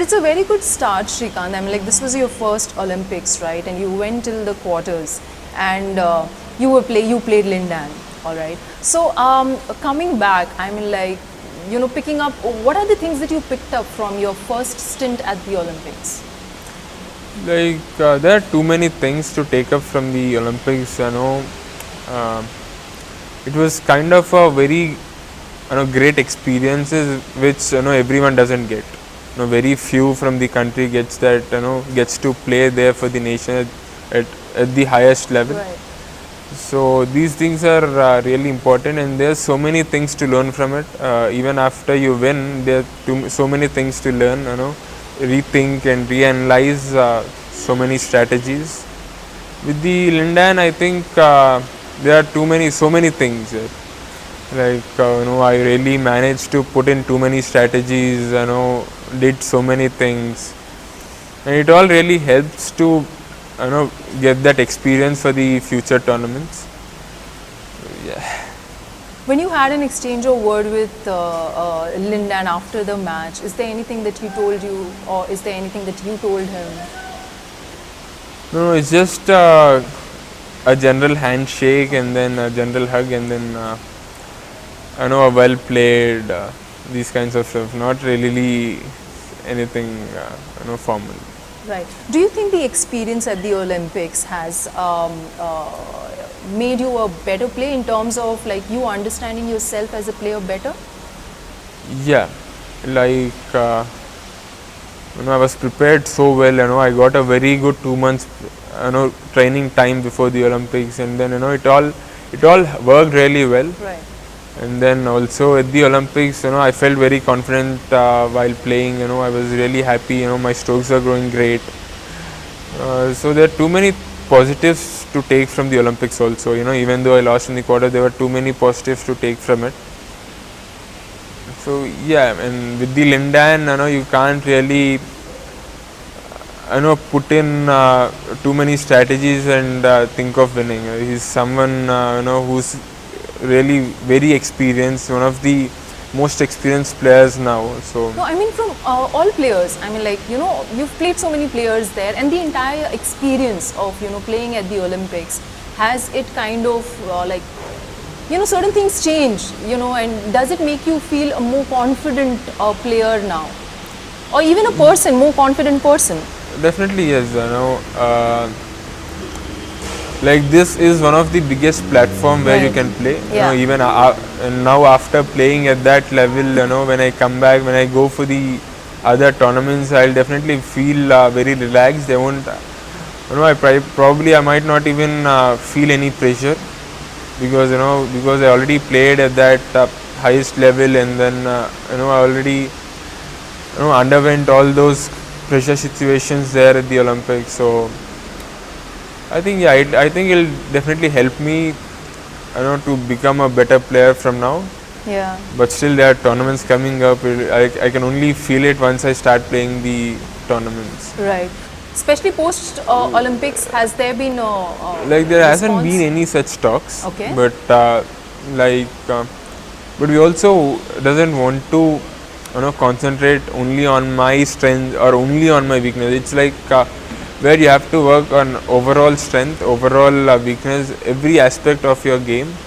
it's a very good start, Srikanth. I mean, like, this was your first Olympics, right? And you went till the quarters, and you played Lindan, all right. So coming back, I mean, like, picking up, what are the things that you picked up from your first stint at the Olympics? Like there are too many things to take up from the Olympics. It was kind of a very great experiences which everyone doesn't get. Very few from the country gets to play there for the nation at the highest level. Right. So these things are really important, and there's so many things to learn from it. Even after you win, there are so many things to learn. Rethink and reanalyze so many strategies. With the Lindan, I think there are so many things. Like I really managed to put in too many strategies. Did so many things, and it all really helps to get that experience for the future tournaments. Yeah. When you had an exchange of word with Lindan after the match, is there anything that he told you, or is there anything that you told him? No, it's just a general handshake and then a general hug, and then a well played, these kinds of stuff. Not really anything formal. Right. Do you think the experience at the Olympics has made you a better player in terms of, like, you understanding yourself as a player better? Yeah, like I was prepared so well. I got a very good 2 months training time before the Olympics, and then it all worked really well. Right. And then also at the Olympics, I felt very confident while playing. I was really happy. My strokes are growing great. So there are too many positives to take from the Olympics also. Even though I lost in the quarter, there were too many positives to take from it. So yeah, and with the Lindan, you can't really put in too many strategies and think of winning. He's someone who's really very experienced, one of the most experienced players now. So no, I mean, from all players, I mean, like, you've played so many players there, and the entire experience of playing at the Olympics, has it kind of like, certain things change, and does it make you feel a more confident player now, or even a person, more confident person? Definitely yes. Like, this is one of the biggest platform where you can play. Yeah. Even and now after playing at that level, when I come back, when I go for the other tournaments, I'll definitely feel very relaxed. I won't, I might not even feel any pressure, because I already played at that highest level, and then I already underwent all those pressure situations there at the Olympics. So I think I think it'll definitely help me to become a better player from now. Yeah. But still, there are tournaments coming up. I can only feel it once I start playing the tournaments. Right. Especially post Olympics, has there been like, there hasn't response? been any such talks. Okay. But but we also doesn't want to concentrate only on my strength or only on my weakness. It's like where you have to work on overall strength, overall weakness, every aspect of your game.